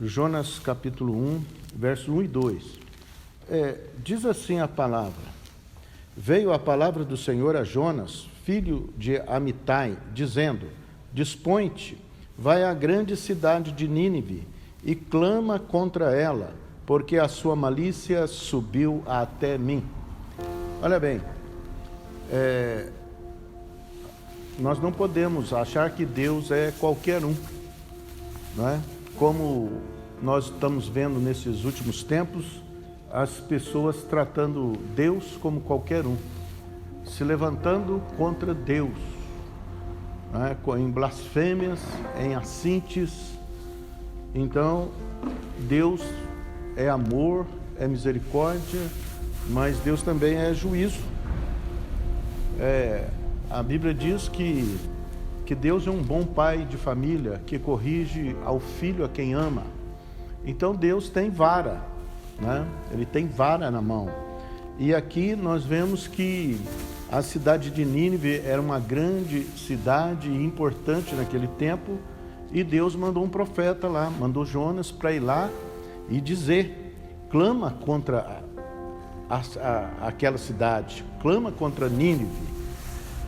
Jonas capítulo 1, versos 1 e 2. Diz assim a palavra: Veio a palavra do Senhor a Jonas, filho de Amitai, dizendo: Dispõe-te, vai à grande cidade de Nínive e clama contra ela, porque a sua malícia subiu até mim. Olha bem, nós não podemos achar que Deus é qualquer um, não é? Como nós estamos vendo nesses últimos tempos, as pessoas tratando Deus como qualquer um, se levantando contra Deus, não é? Em blasfêmias, em assintes. Então, Deus é amor, é misericórdia, mas Deus também é juízo. A Bíblia diz que Deus é um bom pai de família, que corrige ao filho a quem ama. Então Deus tem vara, né? Ele tem vara na mão. E aqui nós vemos que a cidade de Nínive era uma grande cidade importante naquele tempo, e Deus mandou um profeta lá, mandou Jonas para ir lá e dizer: clama contra aquela cidade, clama contra Nínive.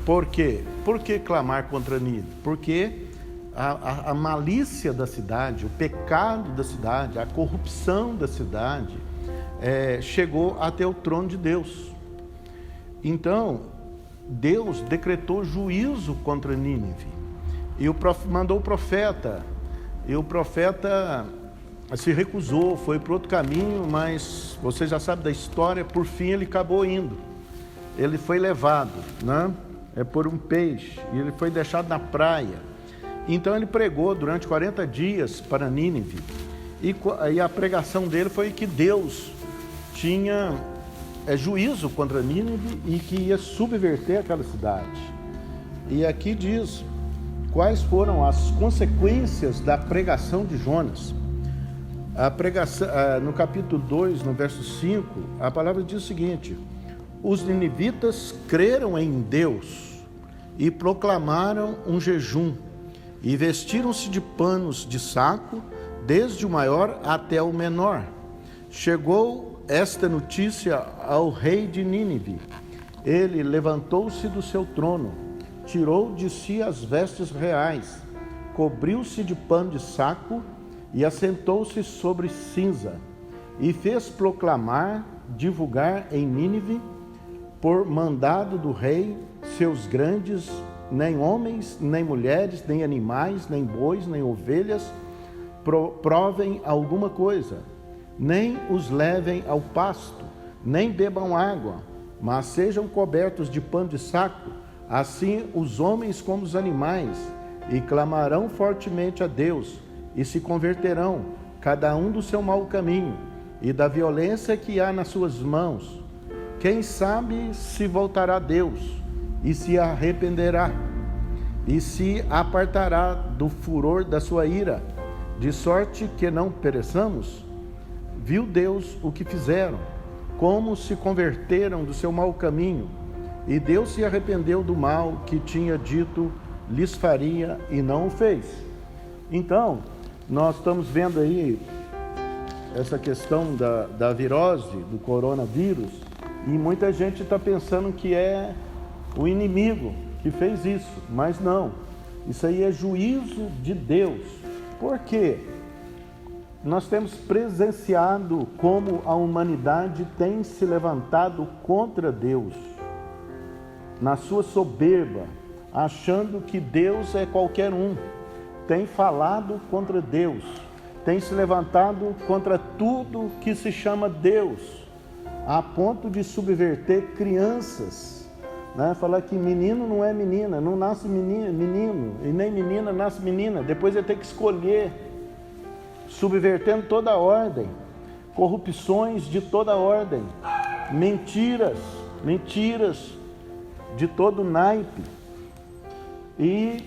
Por quê? Por que clamar contra Nínive? Porque a malícia da cidade, o pecado da cidade, a corrupção da cidade chegou até o trono de Deus. Então, Deus decretou juízo contra Nínive e mandou o profeta, e o profeta se recusou, foi para outro caminho, mas você já sabe da história. Por fim ele acabou indo, ele foi levado, né? Por um peixe, e ele foi deixado na praia. Então ele pregou durante 40 dias para Nínive, e a pregação dele foi que Deus tinha juízo contra Nínive e que ia subverter aquela cidade. E aqui diz quais foram as consequências da pregação de Jonas. A pregação, no capítulo 2, no verso 5, a palavra diz o seguinte: os ninivitas creram em Deus e proclamaram um jejum, e vestiram-se de panos de saco, desde o maior até o menor. Chegou esta notícia ao rei de Nínive. Ele levantou-se do seu trono, tirou de si as vestes reais, cobriu-se de pano de saco e assentou-se sobre cinza, e fez proclamar, divulgar em Nínive, por mandado do rei, seus grandes, nem homens, nem mulheres, nem animais, nem bois, nem ovelhas, provem alguma coisa, nem os levem ao pasto, nem bebam água, mas sejam cobertos de pano de saco, assim os homens como os animais, e clamarão fortemente a Deus, e se converterão, cada um do seu mau caminho, e da violência que há nas suas mãos. Quem sabe se voltará a Deus, e se arrependerá, e se apartará do furor da sua ira, de sorte que não pereçamos? Viu Deus o que fizeram, como se converteram do seu mau caminho, e Deus se arrependeu do mal que tinha dito lhes faria, e não o fez. Então, nós estamos vendo aí essa questão da virose, do coronavírus, e muita gente está pensando que é o inimigo que fez isso, mas não. Isso aí é juízo de Deus. Por quê? Nós temos presenciado como a humanidade tem se levantado contra Deus, na sua soberba, achando que Deus é qualquer um. Tem falado contra Deus, tem se levantado contra tudo que se chama Deus, a ponto de subverter crianças, né? Falar que menino não é menina, não nasce menino, e nem menina nasce menina. Depois ele tem que escolher, subvertendo toda a ordem, corrupções de toda a ordem, mentiras de todo naipe, e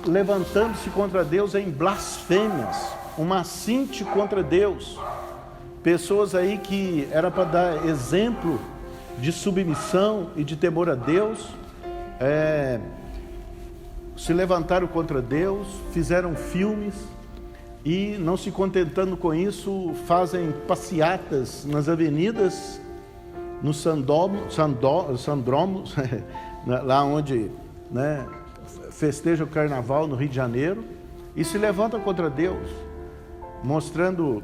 levantando-se contra Deus em blasfêmias, uma assinte contra Deus. Pessoas aí que era para dar exemplo de submissão e de temor a Deus, se levantaram contra Deus, fizeram filmes e, não se contentando com isso, fazem passeatas nas avenidas, no Sandromo, lá onde, né, festeja o carnaval no Rio de Janeiro, e se levantam contra Deus, mostrando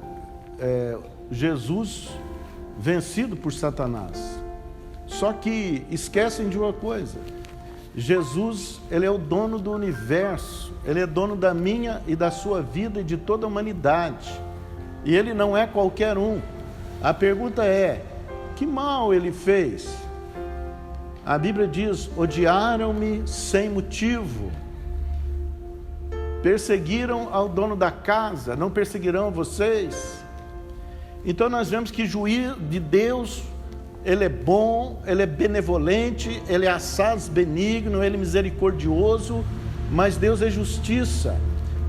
Jesus vencido por Satanás. Só que esquecem de uma coisa: Jesus, ele é o dono do universo, ele é dono da minha e da sua vida e de toda a humanidade, e ele não é qualquer um. A pergunta é: que mal ele fez? A Bíblia diz: odiaram-me sem motivo, perseguiram ao dono da casa, não perseguirão vocês? Então nós vemos que o juiz de Deus, ele é bom, ele é benevolente, ele é assaz benigno, ele é misericordioso, mas Deus é justiça,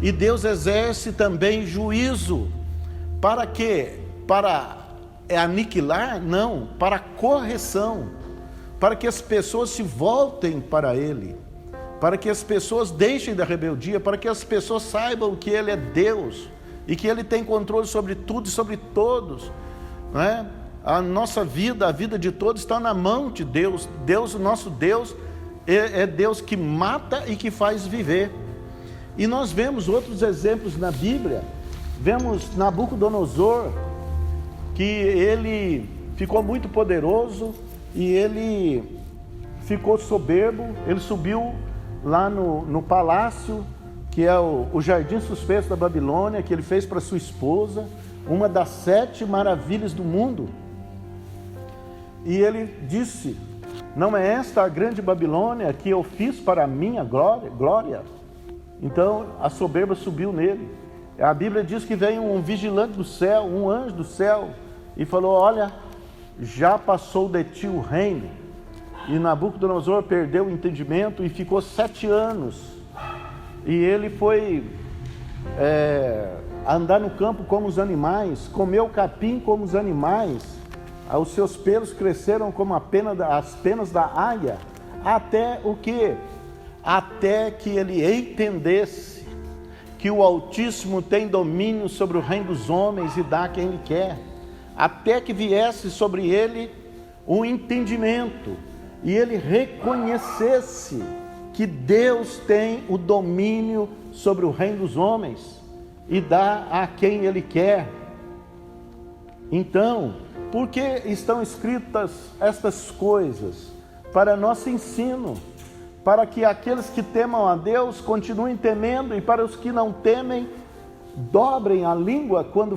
e Deus exerce também juízo. Para quê? Para aniquilar? Não, para correção, para que as pessoas se voltem para Ele, para que as pessoas deixem da rebeldia, para que as pessoas saibam que Ele é Deus, e que Ele tem controle sobre tudo e sobre todos, não é? A nossa vida, a vida de todos está na mão de Deus. Deus, o nosso Deus, é Deus que mata e que faz viver. E nós vemos outros exemplos na Bíblia. Vemos Nabucodonosor, que ele ficou muito poderoso e ele ficou soberbo. Ele subiu lá no palácio, que é o jardim suspenso da Babilônia, que ele fez para sua esposa, uma das 7 maravilhas do mundo. E ele disse: não é esta a grande Babilônia que eu fiz para a minha glória? Então a soberba subiu nele. A Bíblia diz que veio um vigilante do céu, um anjo do céu, e falou: olha, já passou de ti o reino. E Nabucodonosor perdeu o entendimento e ficou 7 anos. E ele foi andar no campo como os animais, comeu capim como os animais. Os seus pelos cresceram como as penas da águia, até o quê? Até que ele entendesse que o Altíssimo tem domínio sobre o reino dos homens e dá a quem ele quer, até que viesse sobre ele um entendimento, e ele reconhecesse que Deus tem o domínio sobre o reino dos homens e dá a quem ele quer. Então, por que estão escritas estas coisas? Para nosso ensino, para que aqueles que temam a Deus continuem temendo, e para os que não temem, dobrem a língua quando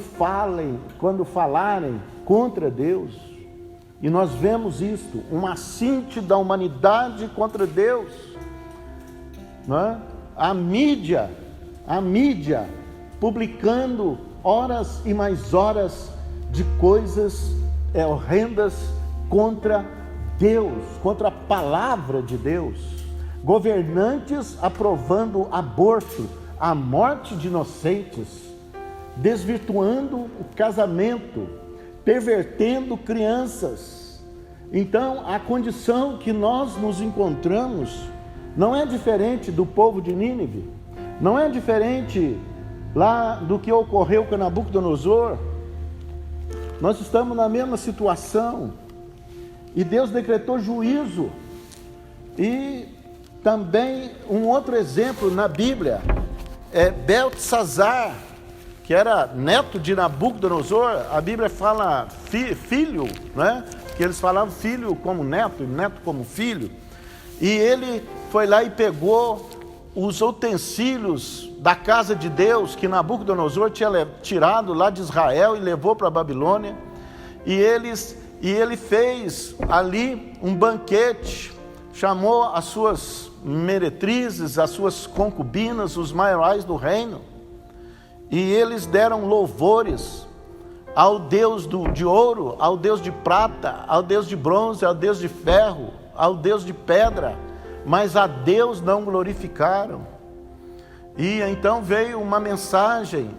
falarem contra Deus. E nós vemos isto, um assinte da humanidade contra Deus, não é? A mídia publicando horas e mais horas de coisas horrendas contra Deus, contra a palavra de Deus. Governantes aprovando aborto, a morte de inocentes, desvirtuando o casamento, pervertendo crianças. Então, a condição que nós nos encontramos não é diferente do povo de Nínive, não é diferente lá do que ocorreu com Nabucodonosor. Nós estamos na mesma situação, e Deus decretou juízo. E também um outro exemplo na Bíblia é Beltesazar, que era neto de Nabucodonosor. A Bíblia fala filho, né? Que eles falavam filho como neto e neto como filho. E ele foi lá e pegou os utensílios da casa de Deus que Nabucodonosor tinha tirado lá de Israel e levou para a Babilônia, e ele fez ali um banquete, chamou as suas meretrizes, as suas concubinas, os maiorais do reino, e eles deram louvores ao Deus de ouro, ao Deus de prata, ao Deus de bronze, ao Deus de ferro, ao Deus de pedra, mas a Deus não glorificaram. E então veio uma mensagem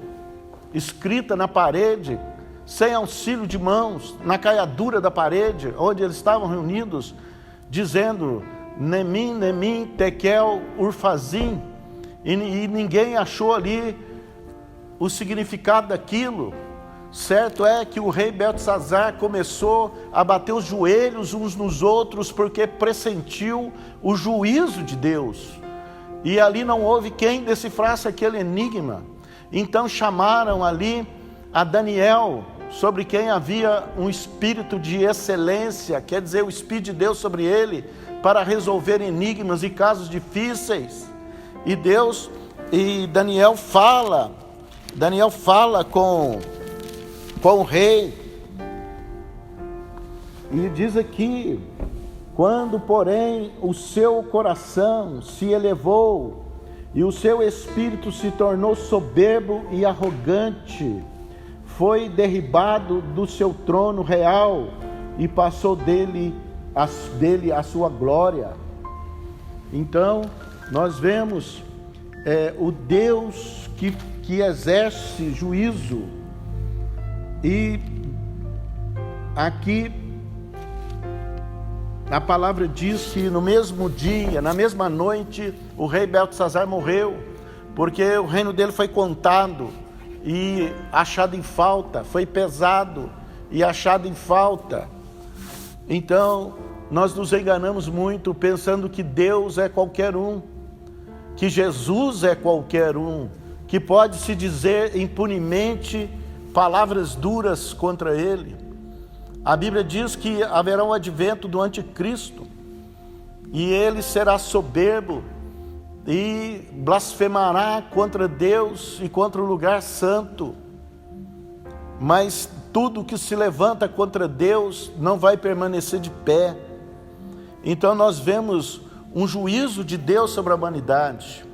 escrita na parede, sem auxílio de mãos, na caiadura da parede, onde eles estavam reunidos, dizendo: Nemim, Tekel, Urfazim, e ninguém achou ali o significado daquilo. Certo é que o rei Beltesazar começou a bater os joelhos uns nos outros, porque pressentiu o juízo de Deus, e ali não houve quem decifrasse aquele enigma. Então chamaram ali a Daniel, sobre quem havia um espírito de excelência, quer dizer, o Espírito de Deus sobre ele, para resolver enigmas e casos difíceis. E Daniel fala com o rei, e diz aqui: quando porém o seu coração se elevou e o seu espírito se tornou soberbo e arrogante, foi derribado do seu trono real e passou dele a sua glória. Então nós vemos o Deus que exerce juízo. E aqui a palavra diz que no mesmo dia, na mesma noite, o rei Beltesazar morreu, porque o reino dele foi contado e achado em falta, foi pesado e achado em falta. Então nós nos enganamos muito pensando que Deus é qualquer um, que Jesus é qualquer um, que pode se dizer impunemente palavras duras contra ele. A Bíblia diz que haverá um advento do anticristo, e ele será soberbo e blasfemará contra Deus e contra o lugar santo. Mas tudo que se levanta contra Deus não vai permanecer de pé. Então nós vemos um juízo de Deus sobre a humanidade.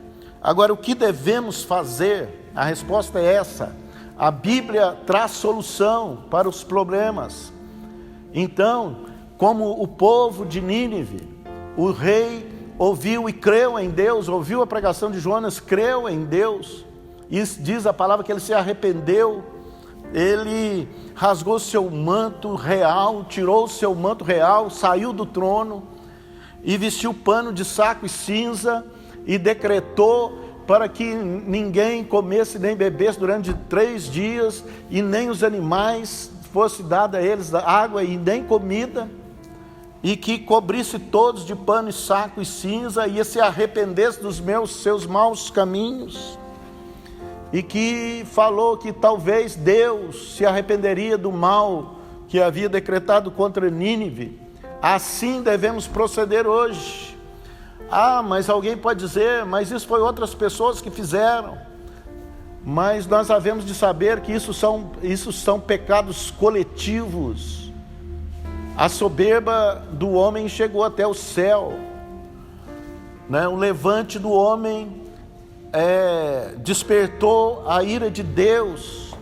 Agora, o que devemos fazer? A resposta é essa: a Bíblia traz solução para os problemas. Então, como o povo de Nínive, o rei ouviu e creu em Deus, ouviu a pregação de Jonas, creu em Deus, e diz a palavra que ele se arrependeu. Ele rasgou seu manto real, tirou seu manto real, saiu do trono e vestiu pano de saco e cinza, e decretou para que ninguém comesse nem bebesse durante 3 dias, e nem os animais fosse dada a eles água e nem comida, e que cobrisse todos de pano e saco e cinza, e se arrependesse dos seus maus caminhos, e que falou que talvez Deus se arrependeria do mal que havia decretado contra Nínive. Assim devemos proceder hoje. Mas alguém pode dizer, mas isso foi outras pessoas que fizeram. Mas nós havemos de saber que isso são pecados coletivos. A soberba do homem chegou até o céu, né? O levante do homem despertou a ira de Deus.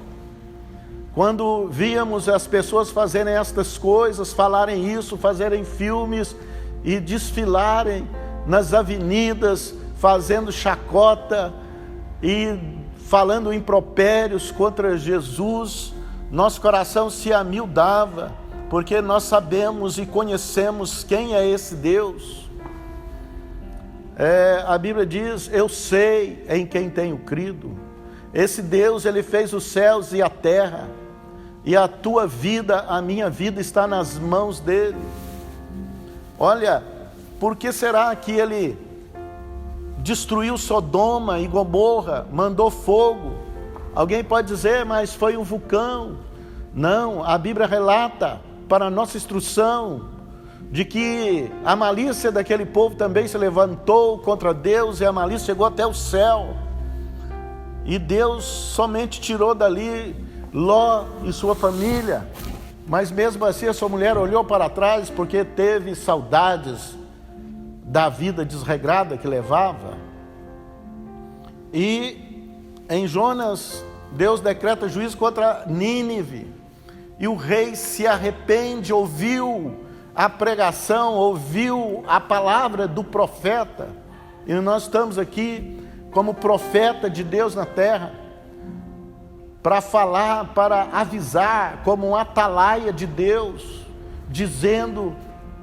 Quando víamos as pessoas fazerem estas coisas, falarem isso, fazerem filmes e desfilarem nas avenidas, fazendo chacota e falando impropérios contra Jesus, nosso coração se amildava, porque nós sabemos e conhecemos quem é esse Deus. A Bíblia diz: eu sei em quem tenho crido. Esse Deus, ele fez os céus e a terra, e a tua vida, a minha vida está nas mãos dele. Olha, por que será que ele destruiu Sodoma e Gomorra, mandou fogo? Alguém pode dizer, mas foi um vulcão. Não, a Bíblia relata para a nossa instrução de que a malícia daquele povo também se levantou contra Deus, e a malícia chegou até o céu, e Deus somente tirou dali Ló e sua família. Mas mesmo assim a sua mulher olhou para trás, porque teve saudades da vida desregrada que levava. E em Jonas, Deus decreta juízo contra Nínive, e o rei se arrepende, ouviu a pregação, ouviu a palavra do profeta, e nós estamos aqui como profeta de Deus na terra, para falar, para avisar, como um atalaia de Deus, dizendo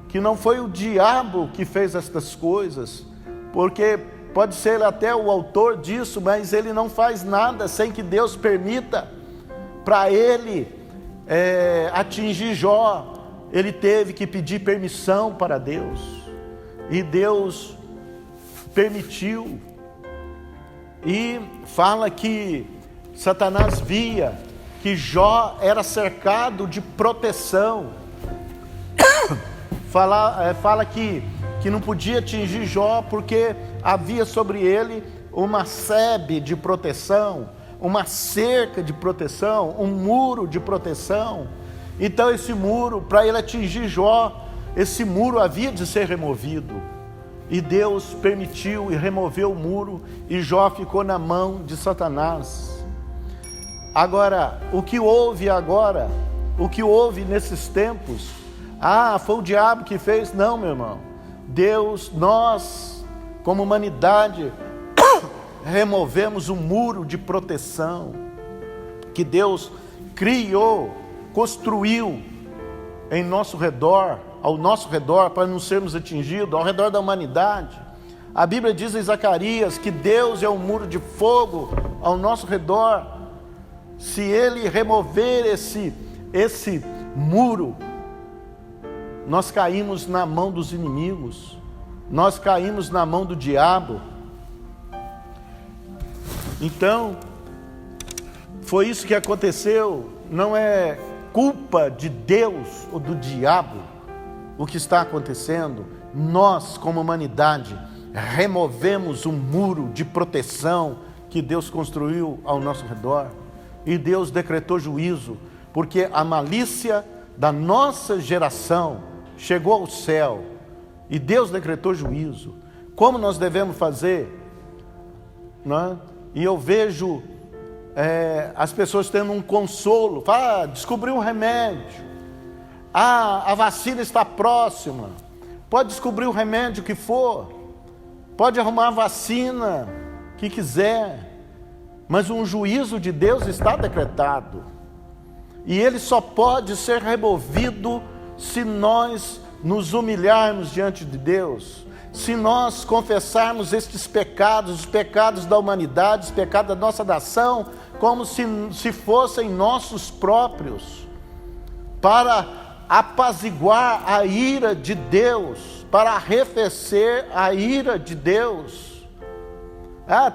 que não foi o diabo que fez estas coisas, porque pode ser até o autor disso, mas ele não faz nada sem que Deus permita. Para ele atingir Jó, ele teve que pedir permissão para Deus, e Deus permitiu. E fala que Satanás via que Jó era cercado de proteção. Fala que não podia atingir Jó porque havia sobre ele uma sebe de proteção, uma cerca de proteção, um muro de proteção. Então esse muro, para ele atingir Jó, esse muro havia de ser removido. E Deus permitiu e removeu o muro, e Jó ficou na mão de Satanás. Agora, o que houve agora? O que houve nesses tempos? Foi o diabo que fez? Não, meu irmão. Deus, nós, como humanidade, removemos um muro de proteção que Deus criou, construiu em nosso redor, ao nosso redor, para não sermos atingidos, ao redor da humanidade. A Bíblia diz em Zacarias que Deus é um muro de fogo ao nosso redor. Se Ele remover esse muro, nós caímos na mão dos inimigos, nós caímos na mão do diabo. Então, foi isso que aconteceu. Não é culpa de Deus ou do diabo o que está acontecendo. Nós, como humanidade, removemos um muro de proteção que Deus construiu ao nosso redor, e Deus decretou juízo, porque a malícia da nossa geração chegou ao céu, e Deus decretou juízo. Como nós devemos fazer? Não é? E eu vejo as pessoas tendo um consolo. Descobriu um remédio, a vacina está próxima, pode descobrir o remédio que for, pode arrumar a vacina que quiser, mas um juízo de Deus está decretado, e ele só pode ser removido se nós nos humilharmos diante de Deus, se nós confessarmos estes pecados, os pecados da humanidade, os pecados da nossa nação, como se fossem nossos próprios, para apaziguar a ira de Deus, para arrefecer a ira de Deus.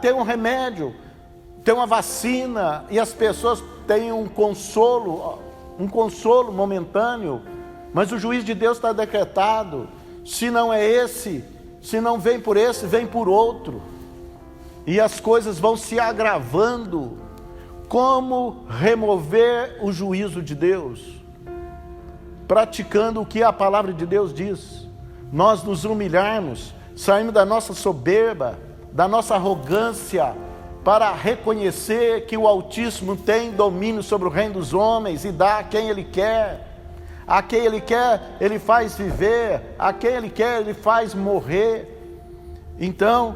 Tem um remédio, tem uma vacina, e as pessoas têm um consolo momentâneo, mas o juízo de Deus está decretado. Se não é esse, se não vem por esse, vem por outro, e as coisas vão se agravando. Como remover o juízo de Deus? Praticando o que a palavra de Deus diz. Nós nos humilharmos, saindo da nossa soberba, da nossa arrogância, para reconhecer que o Altíssimo tem domínio sobre o reino dos homens e dá a quem Ele quer. A quem Ele quer, Ele faz viver. A quem Ele quer, Ele faz morrer. Então,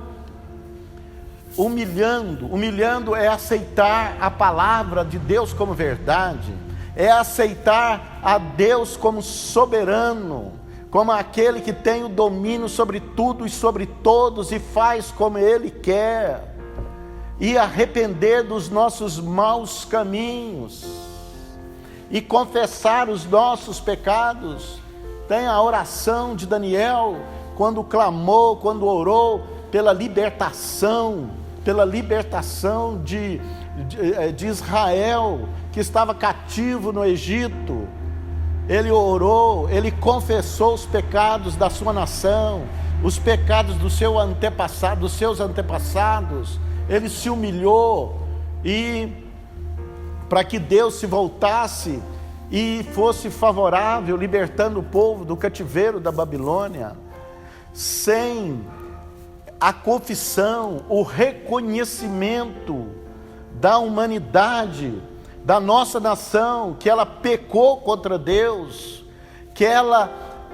humilhando é aceitar a palavra de Deus como verdade, é aceitar a Deus como soberano, como aquele que tem o domínio sobre tudo e sobre todos e faz como Ele quer, e arrepender dos nossos maus caminhos e confessar os nossos pecados. Tem a oração de Daniel, quando clamou, quando orou pela libertação de Israel, que estava cativo no Egito. Ele orou, ele confessou os pecados da sua nação, os pecados dos seus antepassados. Ele se humilhou, e para que Deus se voltasse e fosse favorável, libertando o povo do cativeiro da Babilônia. Sem a confissão, o reconhecimento da humanidade, da nossa nação, que ela pecou contra Deus, que ela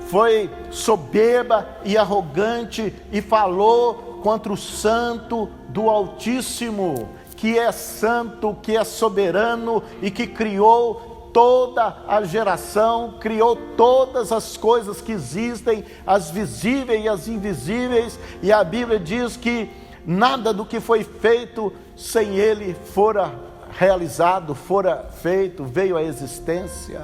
foi soberba e arrogante e falou contra o santo do Altíssimo, que é santo, que é soberano e que criou toda a geração, criou todas as coisas que existem, as visíveis e as invisíveis, e a Bíblia diz que nada do que foi feito sem Ele fora realizado, fora feito, veio à existência.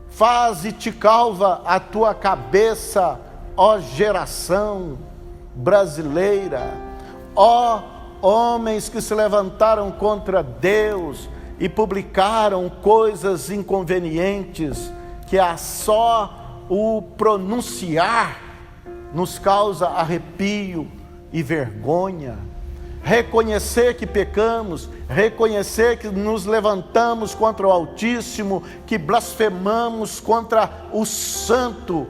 Faze-te calva a tua cabeça, ó geração brasileira, ó homens que se levantaram contra Deus e publicaram coisas inconvenientes, que a só o pronunciar nos causa arrepio e vergonha. Reconhecer que pecamos, reconhecer que nos levantamos contra o Altíssimo, que blasfemamos contra o Santo,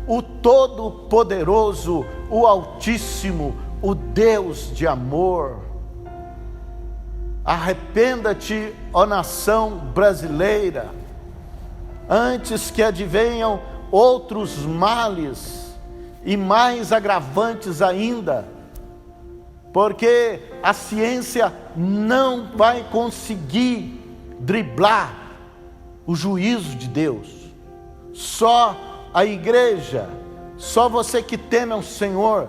o Todo-Poderoso, o Altíssimo, o Deus de amor. Arrependa-te, ó nação brasileira, antes que advenham outros males e mais agravantes ainda, porque a ciência não vai conseguir driblar o juízo de Deus. Só a igreja, só você que teme ao Senhor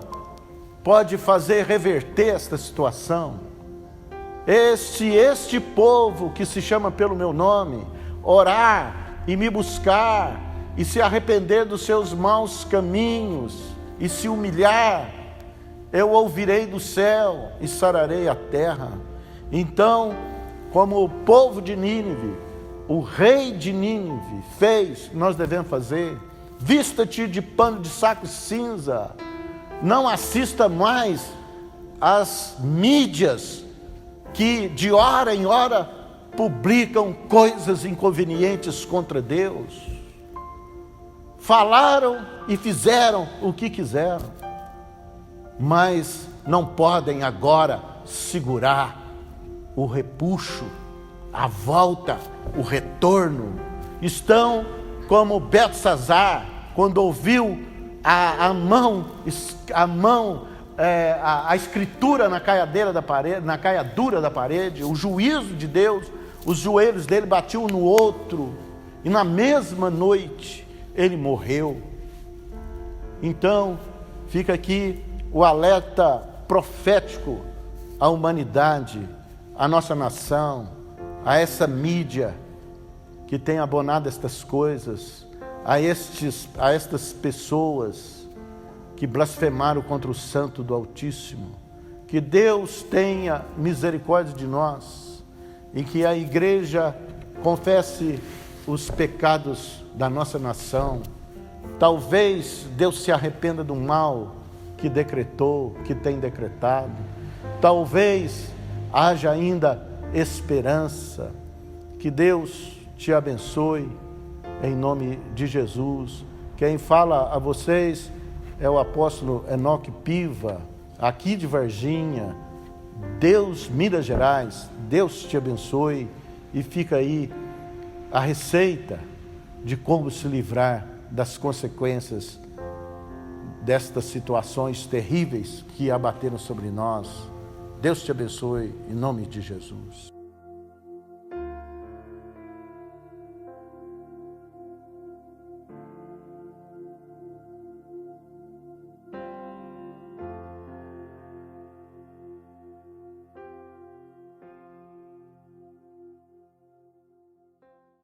pode fazer reverter esta situação. Este povo que se chama pelo meu nome, orar e me buscar e se arrepender dos seus maus caminhos e se humilhar, eu ouvirei do céu e sararei a terra. Então, como o povo de Nínive, o rei de Nínive fez, nós devemos fazer. Vista-te de pano de saco cinza, não assista mais às mídias que de hora em hora publicam coisas inconvenientes contra Deus. Falaram e fizeram o que quiseram, mas não podem agora segurar o repuxo, a volta, o retorno. Estão como Belsazar, quando ouviu a escritura na caiadura da parede, o juízo de Deus, os joelhos dele batiam um no outro, e na mesma noite ele morreu. Então fica aqui o alerta profético à humanidade, à nossa nação, a essa mídia que tem abonado estas coisas, a estas pessoas que blasfemaram contra o Santo do Altíssimo. Que Deus tenha misericórdia de nós e que a igreja confesse os pecados da nossa nação. Talvez Deus se arrependa do mal que decretou, que tem decretado. Talvez haja ainda esperança. Que Deus te abençoe em nome de Jesus. Quem fala a vocês é o apóstolo Enoque Piva, aqui de Varginha. Deus, Minas Gerais, Deus te abençoe, e fica aí a receita de como se livrar das consequências destas situações terríveis que abateram sobre nós. Deus te abençoe em nome de Jesus.